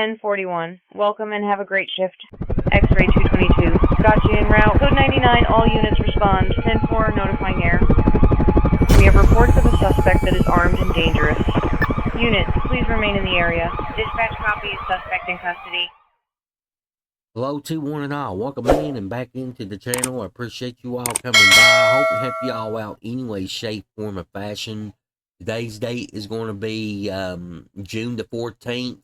1041. Welcome and have a great shift. X-ray 222. Got you en route. Code 99, all units respond. 10-4, notifying air. We have reports of a suspect that is armed and dangerous. Units, please remain in the area. Dispatch copies, suspect in custody. Hello to one and all. Welcome in and back into the channel. I appreciate you all coming by. I hope to help you all out any way, shape, form, or fashion. Today's date is going to be June the 14th,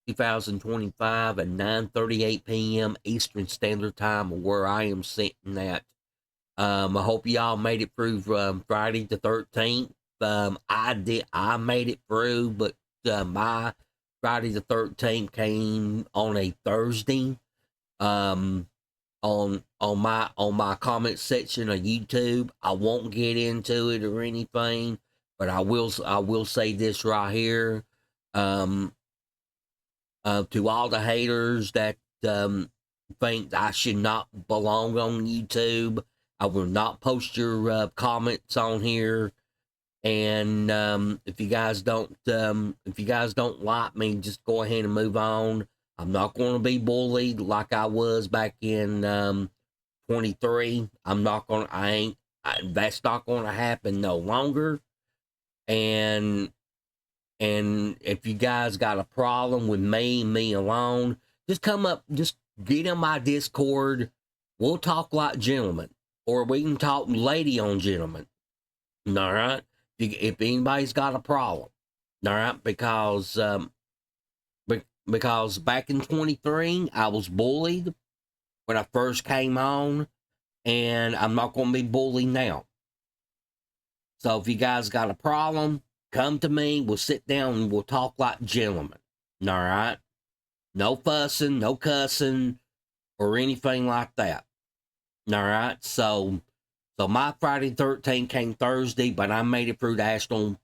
2025 at 9:38 p.m. Eastern Standard Time, where I am sitting at. I hope y'all made it through Friday the 13th. I made it through, but my Friday the 13th came on a Thursday. On my comment section of YouTube. I won't get into it or anything, but I will say this right here. To all the haters that think I should not belong on YouTube, I will not post your comments on here. And if you guys don't like me, just go ahead and move on. I'm not going to be bullied like I was back in 23. That's not going to happen no longer. And if you guys got a problem with me alone, just come up, just get in my Discord. We'll talk like gentlemen, or we can talk lady on gentlemen. All right. If anybody's got a problem, all right, because back in 23, I was bullied when I first came on, and I'm not going to be bullied now. So if you guys got a problem, come to me. We'll sit down and we'll talk like gentlemen. All right? No fussing, no cussing, or anything like that. All right? So my Friday 13th came Thursday, but I made it through the actual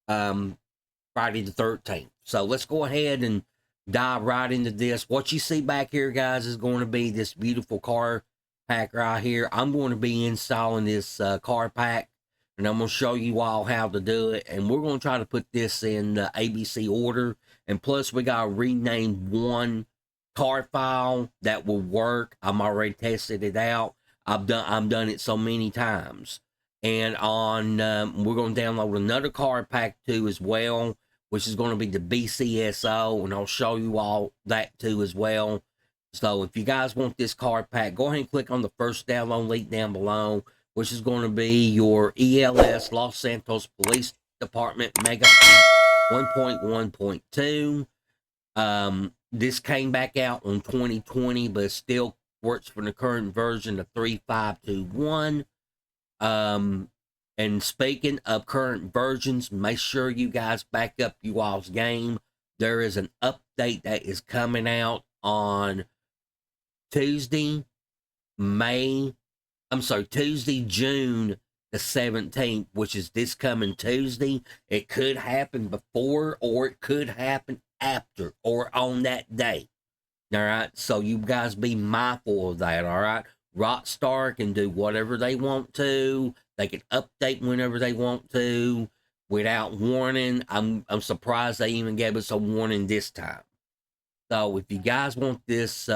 Friday the 13th. So let's go ahead and dive right into this. What you see back here, guys, is going to be this beautiful car pack right here. I'm going to be installing this car pack, and I'm going to show you all how to do it. And we're going to try to put this in ABC order. And plus, we got to rename one car file that will work. I'm already tested it out. I've done it so many times. And on we're going to download another car pack too as well, which is going to be the BCSO, and I'll show you all that too as well. So if you guys want this card pack, go ahead and click on the first download link down below, which is going to be your ELS Los Santos Police Department Megapack 1.1.2. This came back out in 2020, but it still works for the current version of 3.521. And speaking of current versions, make sure you guys back up you all's game. There is an update that is coming out on Tuesday, June the 17th, which is this coming Tuesday. It could happen before, or it could happen after, or on that day. All right, so you guys be mindful of that. All right, Rockstar can do whatever they want to. They can update whenever they want to without warning. I'm surprised they even gave us a warning this time. So if you guys want this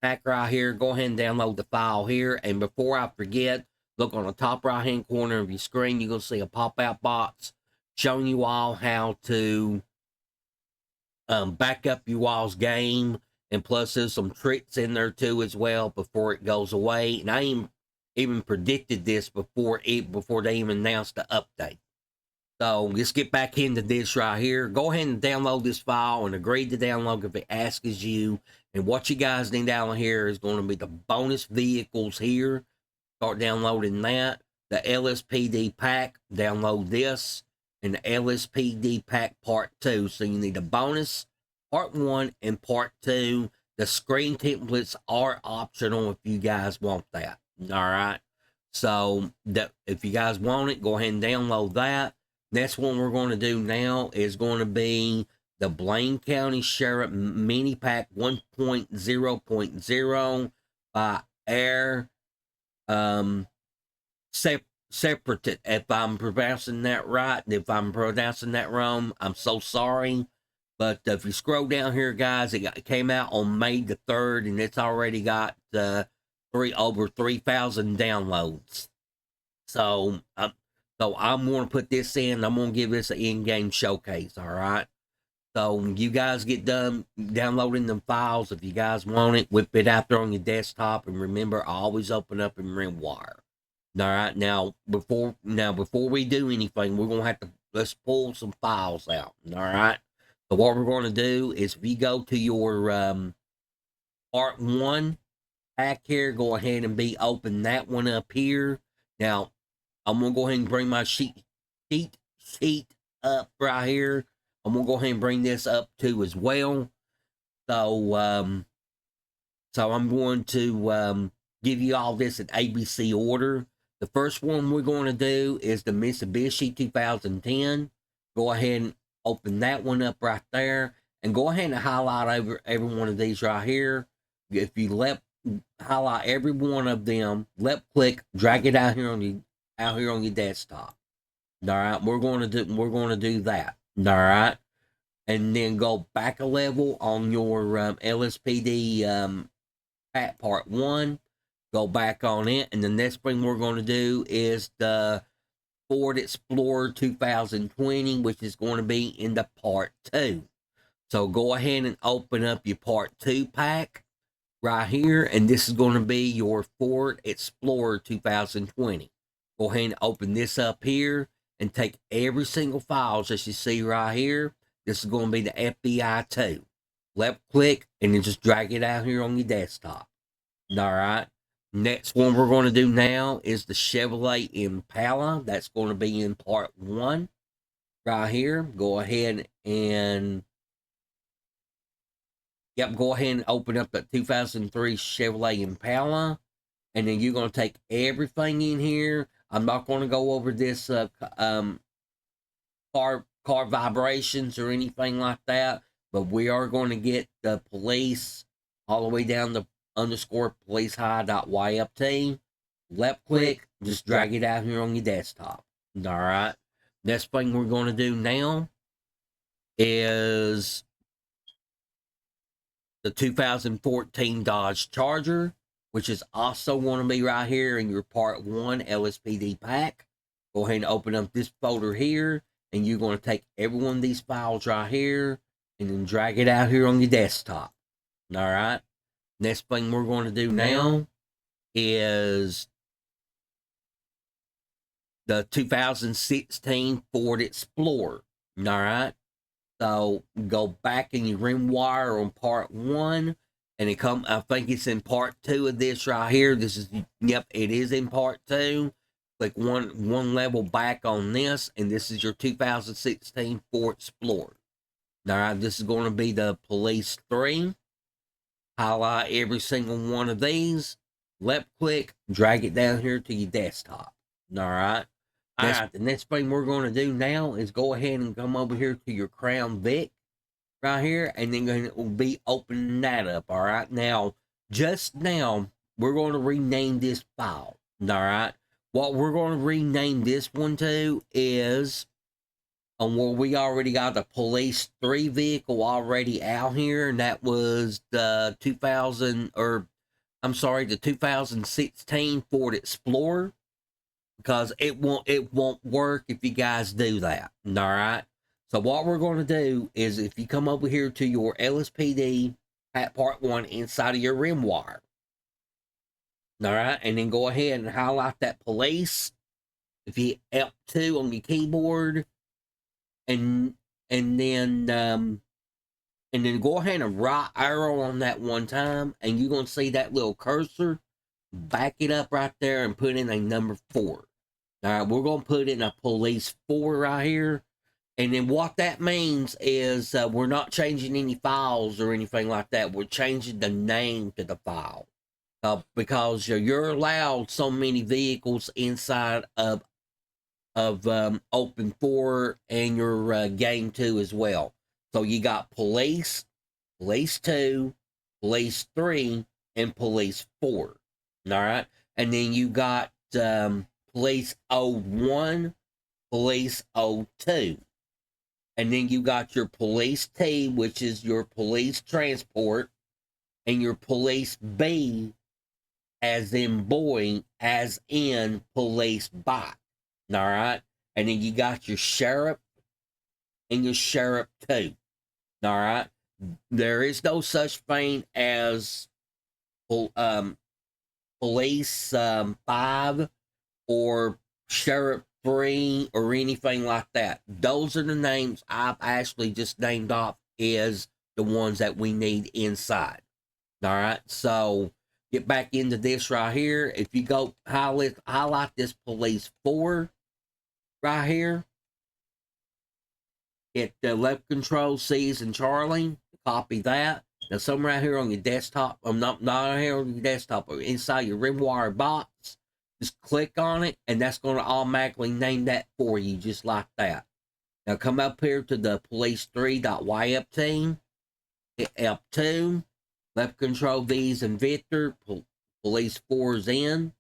pack right here, go ahead and download the file here. And before I forget, look on the top right hand corner of your screen. You're going to see a pop-out box showing you all how to back up you all's game. And plus there's some tricks in there too as well before it goes away. And I even predicted this before they even announced the update. So let's get back into this right here. Go ahead and download this file and agree to download if it asks you. And what you guys need down here is going to be the bonus vehicles here. Start downloading that. The LSPD pack, download this. And the LSPD pack part 2. So you need a bonus part 1 and part 2. The screen templates are optional if you guys want that. All right. So if you guys want it, go ahead and download that. Next one we're going to do now is going to be the Blaine County Sheriff Mini Pack 1.0.0 by Air Separate. If I'm pronouncing that right, if I'm pronouncing that wrong, I'm so sorry. But if you scroll down here, guys, it came out on May the 3rd, and it's already got over 3,000 downloads. So, I'm going to put this in. I'm going to give this an in-game showcase, all right? So when you guys get done downloading them files, if you guys want it, whip it out there on your desktop, and remember, always open up in RimWire. All right, now before we do anything, we're gonna have to let's pull some files out. All right. So what we're gonna do is, if you go to your part 1 pack here, go ahead and open that one up here. Now I'm gonna go ahead and bring my sheet up right here. I'm gonna go ahead and bring this up too as well. So I'm going to give you all this in ABC order. The first one we're going to do is the Mitsubishi 2010. Go ahead and open that one up right there, and go ahead and highlight every one of these right here. If you highlight every one of them, left click, drag it out here on your desktop. All right, we're going to do that. All right, and then go back a level on your LSPD Pack Part 1. Go back on it, and the next thing we're going to do is the Ford Explorer 2020, which is going to be in the Part 2. So go ahead and open up your Part 2 pack right here, and this is going to be your Ford Explorer 2020. Go ahead and open this up here, and take every single file that you see right here. This is going to be the FBI 2. Left click, and then just drag it out here on your desktop. All right. Next one we're going to do now is the Chevrolet Impala. That's going to be in Part 1 right here. Go ahead and go ahead and open up the 2003 Chevrolet Impala, and then you're going to take everything in here. I'm not going to go over this car vibrations or anything like that, but we are going to get the police all the way down to _police high.yft. Left click, just drag it out here on your desktop. All right. Next thing we're going to do now is the 2014 Dodge Charger, which is also going to be right here in your Part 1 LSPD pack. Go ahead and open up this folder here, and you're going to take every one of these files right here and then drag it out here on your desktop. All right. Next thing we're going to do now is the 2016 Ford Explorer. All right. So go back in your RimWire on Part 1, and I think it's in Part 2 of this right here. It is in Part 2. Click one level back on this, and this is your 2016 Ford Explorer. All right, this is going to be the Police 3. Highlight every single one of these. Left click, drag it down here to your desktop. All right. The next thing we're going to do now is go ahead and come over here to your Crown Vic right here, and then we'll be opening that up. All right. Now, just now, we're going to rename this file. All right. What we're going to rename this one to is where we already got the Police 3 vehicle already out here, and that was the 2016 Ford Explorer, because it won't work if you guys do that. All right. So what we're going to do is, if you come over here to your LSPD at Part 1 inside of your RimWire, all right, and then go ahead and highlight that Police. If you hit L2 on your keyboard, and then go ahead and right arrow on that one time, and you're going to see that little cursor. Back it up right there and put in a number 4. All right, we're going to put in a Police 4 right here. And then what that means is we're not changing any files or anything like that. We're changing the name to the file. Because you're allowed so many vehicles inside of Open 4 and your Game 2 as well. So you got Police, Police 2, Police 3, and Police 4. All right. And then you got Police 01, Police 02. And then you got your police T, which is your police transport, and your police B, as in boy, as in police bike. All right. And then you got your sheriff and your sheriff 2. All right. There is no such thing as police 5 or sheriff 3 or anything like that. Those are the names I've actually just named off as the ones that we need inside. All right, so get back into this right here. If you go highlight this police 4 right here, hit the left control C's and Charlie, copy that. Now somewhere right here on your desktop, not here on your desktop, or inside your rimwire box, just click on it, and that's going to automatically name that for you, just like that. Now come up here to the police 3.yft, hit F2, left control V's and Victor, police 4's in,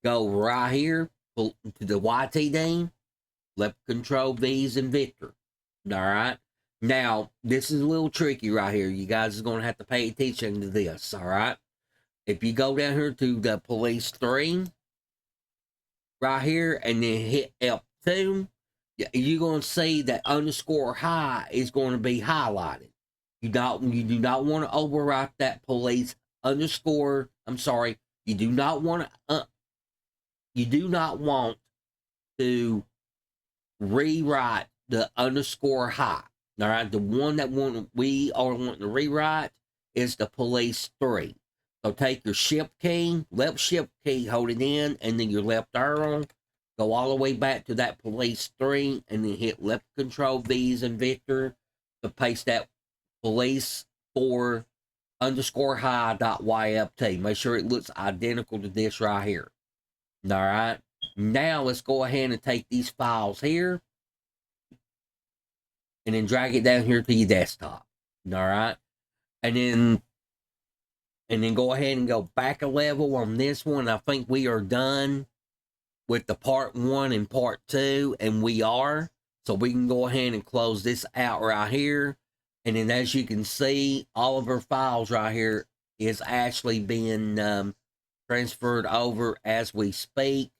go right here to the YTD, left control V's and Victor. All right. Now, this is a little tricky right here. You guys are going to have to pay attention to this. All right. If you go down here to the police 3, right here, and then hit F2, you're going to see that underscore high is going to be highlighted. You do not want to overwrite that police underscore. I'm sorry. You do not want to rewrite the underscore high. All right. The one that we are wanting to rewrite is the police 3. So take your shift key, left shift key, hold it in, and then your left arrow. Go all the way back to that police 3, and then hit left control V's and Victor to paste that police 4 underscore high .yft. Make sure it looks identical to this right here. All right. Now let's go ahead and take these files here and then drag it down here to your desktop. All right. And then go ahead and go back a level on this one. I think we are done with the part 1 and part 2, and we are. So we can go ahead and close this out right here. And then as you can see, all of our files right here is actually being transferred over as we speak.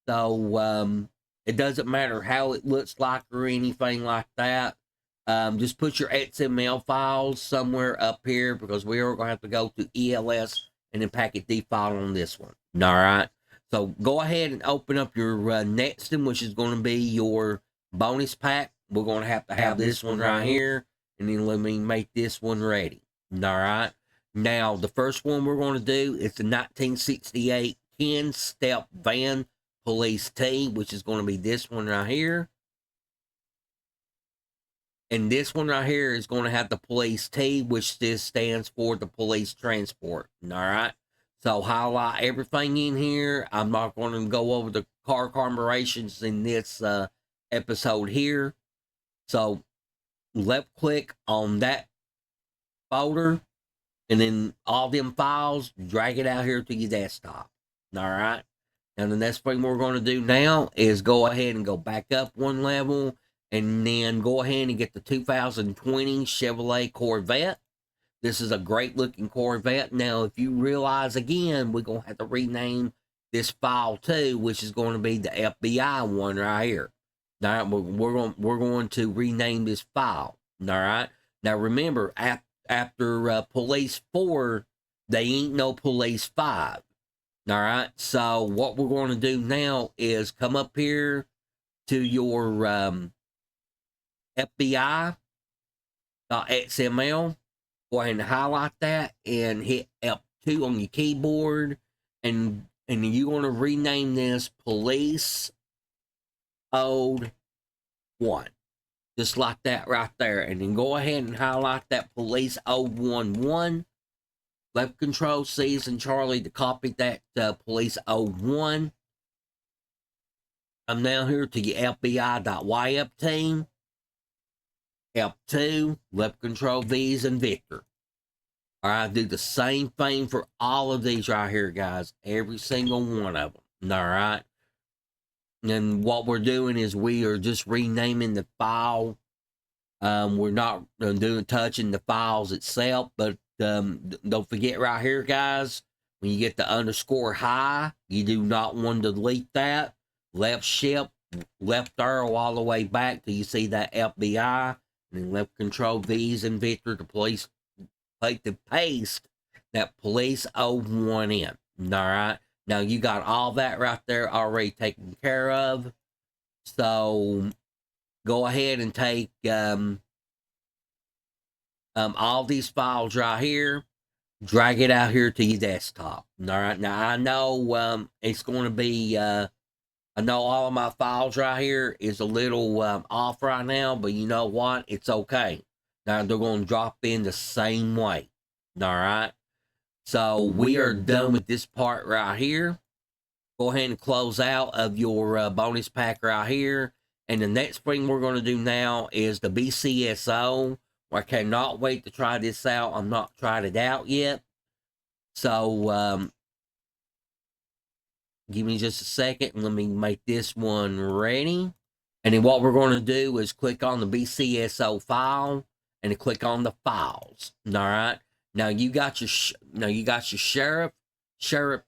So it doesn't matter how it looks like or anything like that. Just put your XML files somewhere up here, because we are going to have to go to ELS and then packet D file on this one. All right. So go ahead and open up your next one, which is going to be your bonus pack. We're going to have this one right here. And then let me make this one ready. All right. Now, the first one we're going to do is the 1968 10-step van police T, which is going to be this one right here. And this one right here is going to have the police T, which this stands for the police transport. All right. So highlight everything in here. I'm not going to go over the car combinations in this episode here. So left click on that folder, and then all them files, drag it out here to your desktop. All right. And the next thing we're going to do now is go ahead and go back up one level, and then go ahead and get the 2020 Chevrolet Corvette. This is a great looking Corvette. Now, if you realize again, we're going to have to rename this file too, which is going to be the FBI one right here. All right, we're going to rename this file. All right. Now remember, after Police 4, they ain't no Police 5. All right. So what we're going to do now is come up here to your FBI.xml. Go ahead and highlight that and hit F2 on your keyboard, and you're going to rename this Police Old 1. Just like that right there. And then go ahead and highlight that Police Old 1. Left control C's and Charlie to copy that Police Old 1. I'm now here to your FBI.yft. F2, left control V's and Victor. All right, do the same thing for all of these right here, guys. Every single one of them. All right. And what we're doing is we are just renaming the file We're not touching the files itself, but don't forget right here, guys, when you get the underscore high, you do not want to delete that. Left shift, left arrow all the way back till you see that FBI, and then left control V's and Victor to place to paste that police 01 in. All right. Now you got all that right there already taken care of. So go ahead and take all these files right here, drag it out here to your desktop. All right. Now I know it's going to be. I know all of my files right here is a little off right now, but you know what? It's okay. Now they're going to drop in the same way. All right. So we are done with this part right here. Go ahead and close out of your bonus pack right here. And the next thing we're going to do now is the BCSO. I cannot wait to try this out. I'm not tried it out yet. So give me just a second and let me make this one ready. And then what we're going to do is click on the BCSO file and then click on the files. All right. Now you got your sheriff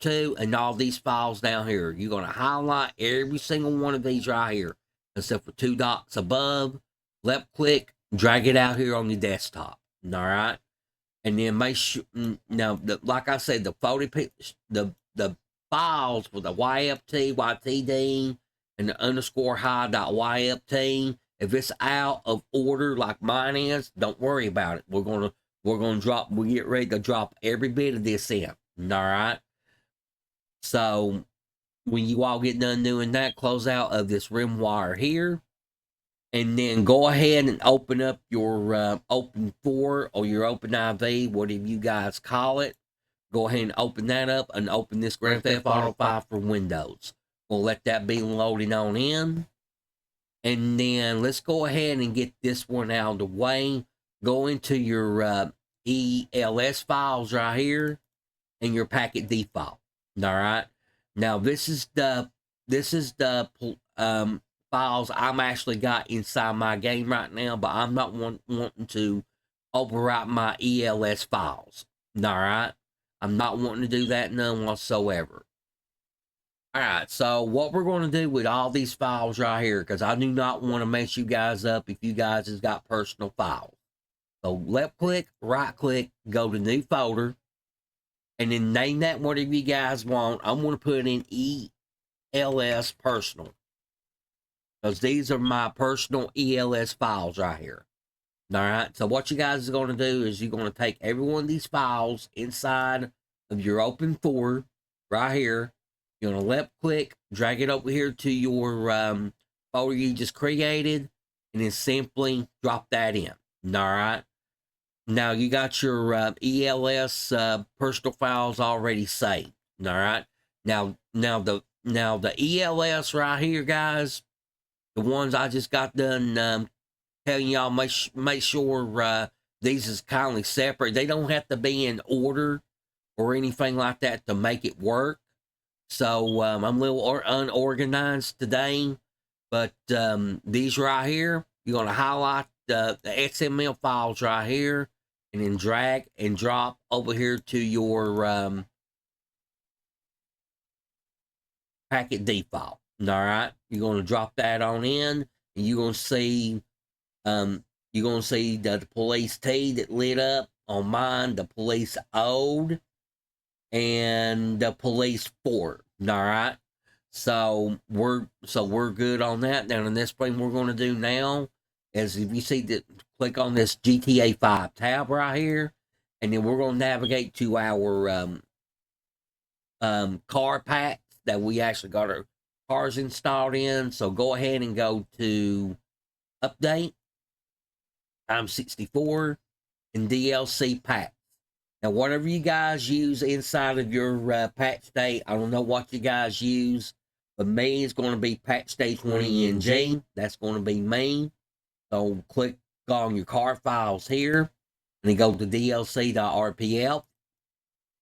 2, and all these files down here. You're going to highlight every single one of these right here, except for 2 dots above. Left click, drag it out here on your desktop. All right. And then make sure, now, like I said, the files for the YFT, YTD, and the underscore high.YFT, if it's out of order like mine is, don't worry about it. We're gonna get ready to drop every bit of this in. All right. So when you all get done doing that, close out of this rim wire here, and then go ahead and open up your Open 4 or your Open IV, whatever you guys call it. Go ahead and open that up and open this Grand Theft Auto 5 for Windows. We'll let that be loading on in. And then let's go ahead and get this one out of the way. Go into your ELS files right here and your packet default. All right. Now this is the files I'm actually got inside my game right now, but I'm not wanting to overwrite my ELS files. All right. I'm not wanting to do that none whatsoever. All right, so what we're going to do with all these files right here, because I do not want to mess you guys up if you guys has got personal files. So left click, right click, go to new folder, and then name that whatever you guys want. I'm going to put in ELS personal, because these are my personal ELS files right here. All right, so what you guys are going to do is you're going to take every one of these files inside of your Open 4 right here. You're going to left click, drag it over here to your folder you just created, and then simply drop that in. All right. Now you got your ELS personal files already saved. All right. Now the ELS right here, guys, the ones I just got done telling y'all, make sure these is kindly separate. They don't have to be in order or anything like that to make it work. So I'm a little unorganized today, but these right here, you're going to highlight the XML files right here, and then drag and drop over here to your packet default. All right, you're going to drop that on in, and you're going to see the police T that lit up on mine, the police old, and the police 4. All right. So we're good on that. Now the next thing we're going to do now is, if you see that, click on this GTA 5 tab right here, and then we're going to navigate to our car packs that we actually got our cars installed in. So go ahead and go to update times 64 and DLC pack. Now, whatever you guys use inside of your patch day, I don't know what you guys use, but me is going to be patch day 20NG. That's going to be me. So click on your car files here, and then go to DLC.rpf.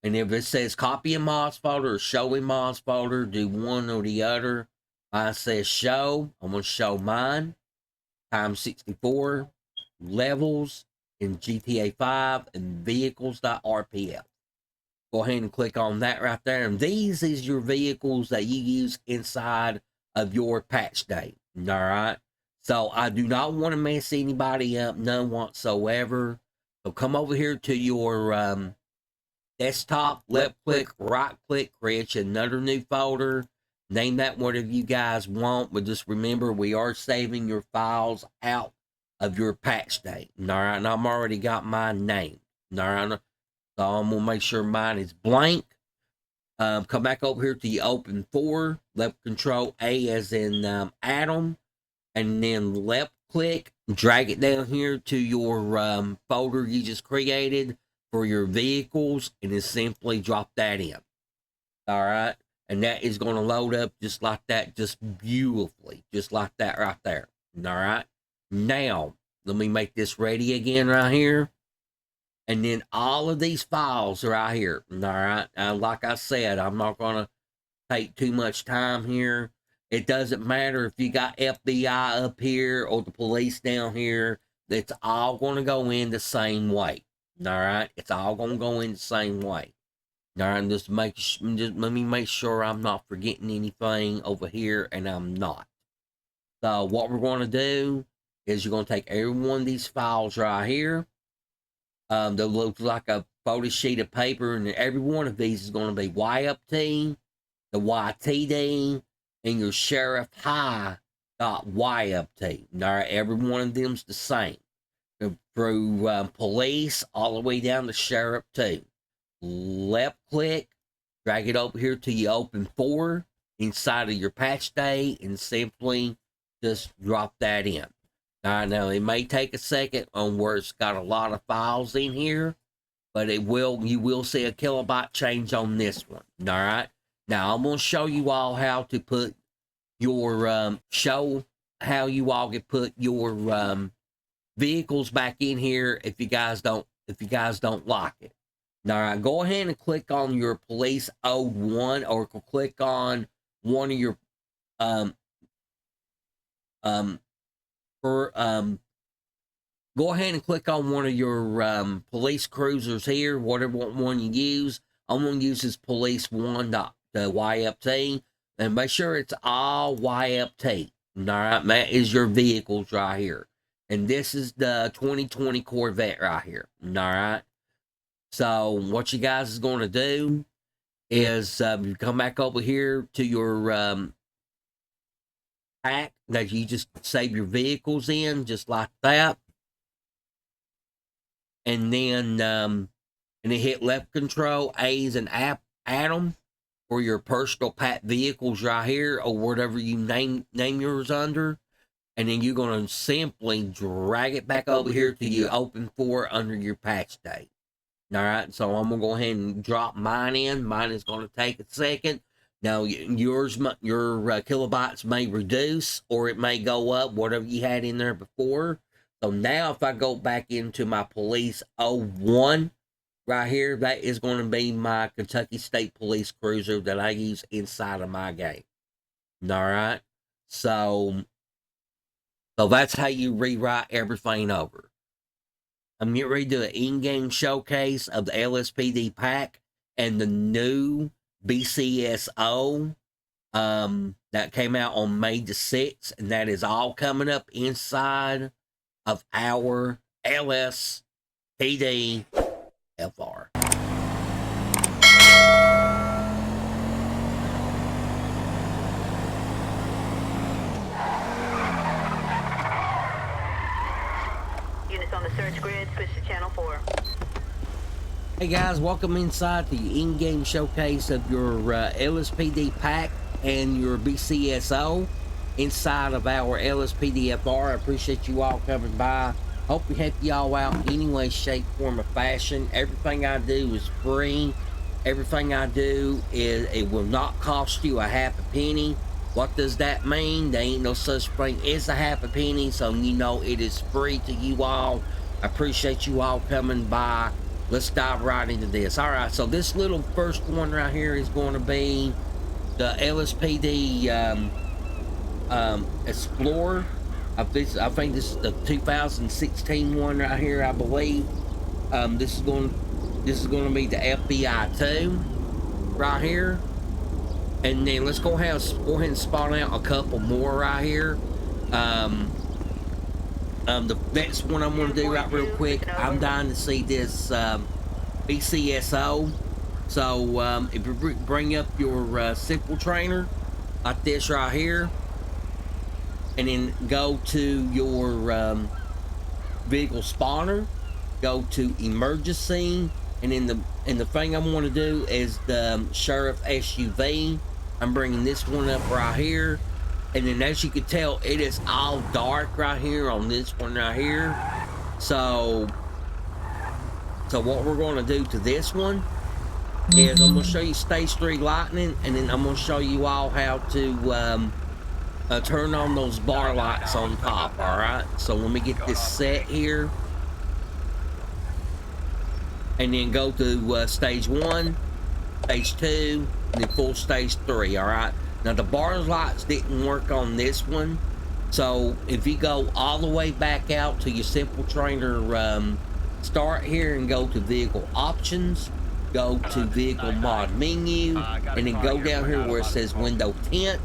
And if it says copy in mods folder or show in mods folder, do one or the other. Mine says show. I'm going to show mine times 64. levels in GTA 5 and vehicles.rpf. Go ahead and click on that right there. And these is your vehicles that you use inside of your patch day. All right. So I do not want to mess anybody up, none whatsoever. So come over here to your desktop, left click, right click, create another new folder. Name that whatever you guys want, but just remember we are saving your files out of your patch date. All right, and I'm already got my name. All right, so I'm gonna make sure mine is blank. Come back over here to the open for, left control A as in Adam, and then left click, drag it down here to your folder you just created for your vehicles, and then simply drop that in. All right, and that is going to load up just like that, just beautifully, just like that right there. All right, now let me make this ready again right here. And then all of these files are out here. All right. Like I said, I'm not going to take too much time here. It doesn't matter if you got FBI up here or the police down here. It's all going to go in the same way. All right. It's all going to go in the same way. All right. Just let me make sure I'm not forgetting anything over here, and I'm not. So what we're going to do is you're going to take every one of these files right here. That looks like a photo sheet of paper, and every one of these is going to be YFT, the YTD, and your sheriff high .YFT. All right, every one of them's the same. Through police all the way down to sheriff too. Left click, drag it over here to your open for inside of your patch day, and simply just drop that in. I know it may take a second on where it's got a lot of files in here, but you will see a kilobyte change on this one. All right. Now I'm going to show you all how to put your, show how you all can put your, vehicles back in here if you guys don't like it. All right. Go ahead and click on your police ode one, or click on one of your, go ahead and click on one of your police cruisers here, whatever one you use. I'm going to use this police one, the YFT, and make sure it's all YFT. All right, that is your vehicles right here, and this is the 2020 Corvette right here. All right, so what you guys is going to do is you come back over here to your pack that you just save your vehicles in, just like that, and then hit left control A's and Adam for your personal pack vehicles right here, or whatever you name yours under, and then you're going to simply drag it back over here to your open for under your patch day. All right, so I'm gonna go ahead and drop mine in. Mine is going to take a second. Now, your kilobytes may reduce, or it may go up, whatever you had in there before. So now if I go back into my police 01 right here, that is going to be my Kentucky State Police Cruiser that I use inside of my game. All right. So that's how you rewrite everything over. I'm getting ready to do an in-game showcase of the LSPD pack and the new BCSO that came out on May the 6th, and that is all coming up inside of our LSPDFR. Units on the search grid, switch to channel 4. Hey guys, welcome inside the in-game showcase of your LSPD pack and your BCSO inside of our LSPDFR. I appreciate you all coming by. Hope we help y'all out in any way, shape, form, or fashion. Everything I do is free. Everything I do it will not cost you a half a penny. What does that mean? There ain't no such thing as a half a penny, so you know it is free to you all. I appreciate you all coming by. Let's dive right into this. All right, so this little first one right here is going to be the LSPD Explorer. I think this is the 2016 one right here, I believe. This is going to be the FBI 2 right here. And then let's go ahead and spawn out a couple more right here. The next one I'm going to do right real quick, I'm dying to see this BCSO. So if you bring up your simple trainer like this right here, and then go to your vehicle spawner, go to emergency, and then the thing I want to do is the sheriff SUV. I'm bringing this one up right here, and then as you can tell, it is all dark right here on this one right here. So what we're going to do to this one is I'm going to show you stage 3 lightning, and then I'm going to show you all how to turn on those bar lights on top. All right, so let me get this set here, and then go to stage 1, stage 2, and then full stage 3. All right, now the bar lights didn't work on this one, so if you go all the way back out to your simple trainer start here and go to vehicle options, go to vehicle mod menu, and then go down here where it says window tint.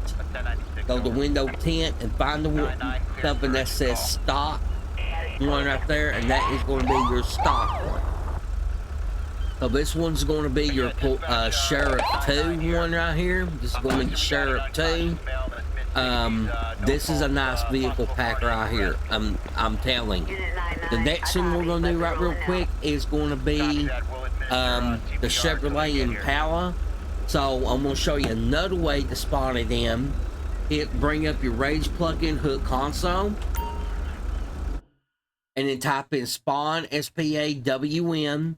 Go to window tint and find the something that says stock one right there, and that is going to be your stock one. So this one's going to be your Sheriff 2 one right here. This is going to be Sheriff 2. This is a nice vehicle pack right here. I'm telling you. The next one we're going to do right real quick is going to be the Chevrolet Impala. So I'm going to show you another way to spawn it in. Bring up your Rage plugin hook console, and then type in spawn SPAWN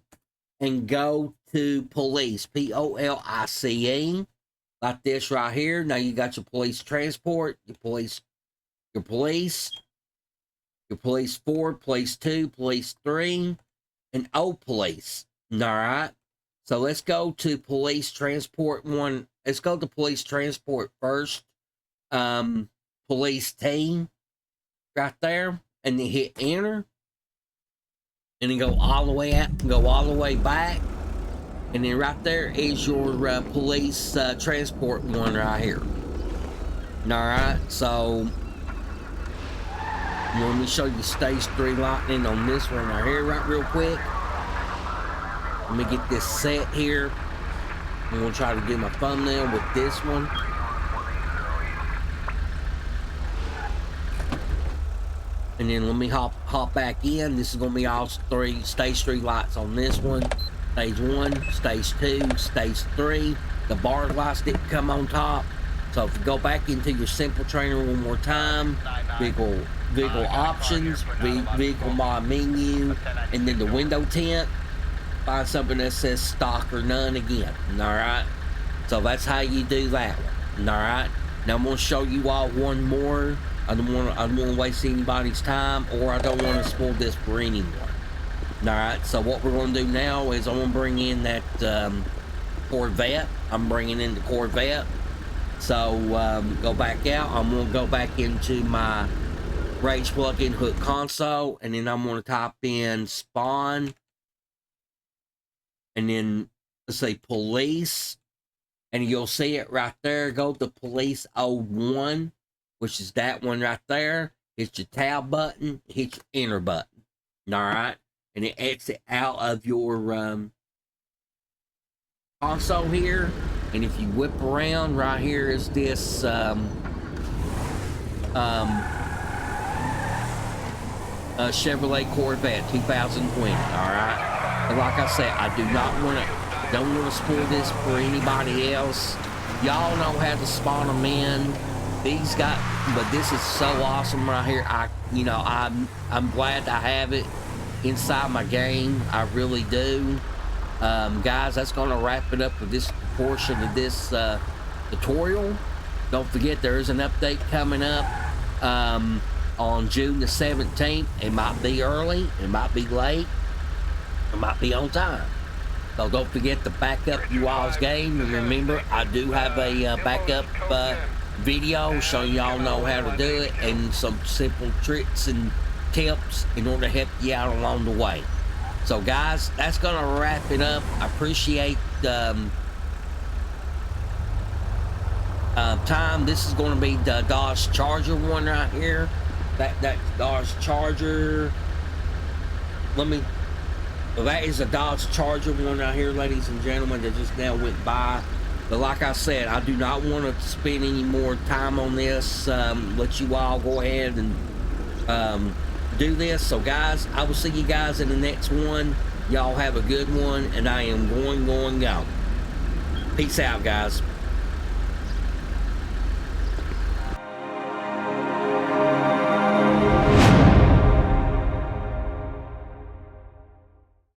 and go to police POLICE like this right here. Now you got your police transport, your police 4, police 2, police 3, and O police. All right, so let's go to police transport 1. Let's go to police transport first. Police team right there, and then hit enter, and then go all the way out, go all the way back, and then right there is your police transport one right here. All right, so let me show you stage 3 lightning on this one right here right real quick. Let me get this set here. I'm gonna try to do my thumbnail with this one. And then let me hop back in. This is going to be all stage 3 lights on this one. Stage 1, stage 2, stage 3. The bar lights didn't come on top. So if you go back into your simple trainer one more time, vehicle options, vehicle mod menu, and then the window tint, find something that says stock or none again. All right. So that's how you do that one. All right. Now I'm going to show you all one more. I don't want to waste anybody's time, or I don't want to spoil this for anyone. All right, so what we're going to do now is I'm going to bring in that Corvette. I'm bringing in the Corvette. So go back out. I'm going to go back into my Rage plugin hook console, and then I'm going to type in spawn, and then let's say police, and you'll see it right there. Go to police 01. Which is that one right there. Hit your tab button, hit your enter button. All right, and it exit out of your console here. And if you whip around, right here is this Chevrolet Corvette 2020. All right, and like I said, I don't want to spoil this for anybody else. Y'all know how to spawn them in. These guys, but this is so awesome right here. I'm glad I have it inside my game. I really do. Guys, that's going to wrap it up for this portion of this tutorial. Don't forget, there is an update coming up on June the 17th. It might be early, it might be late, it might be on time. So don't forget to back up you all's game. And remember, I do have a backup video showing y'all know how to do it and some simple tricks and tips in order to help you out along the way. So guys, that's gonna wrap it up. I appreciate time. This is going to be the Dodge Charger one right here. That Dodge Charger. Well, that is a Dodge Charger one right here, ladies and gentlemen, that just now went by. But like I said, I do not want to spend any more time on this. Let you all go ahead and do this. So guys, I will see you guys in the next one. Y'all have a good one, and I am going. Peace out, guys.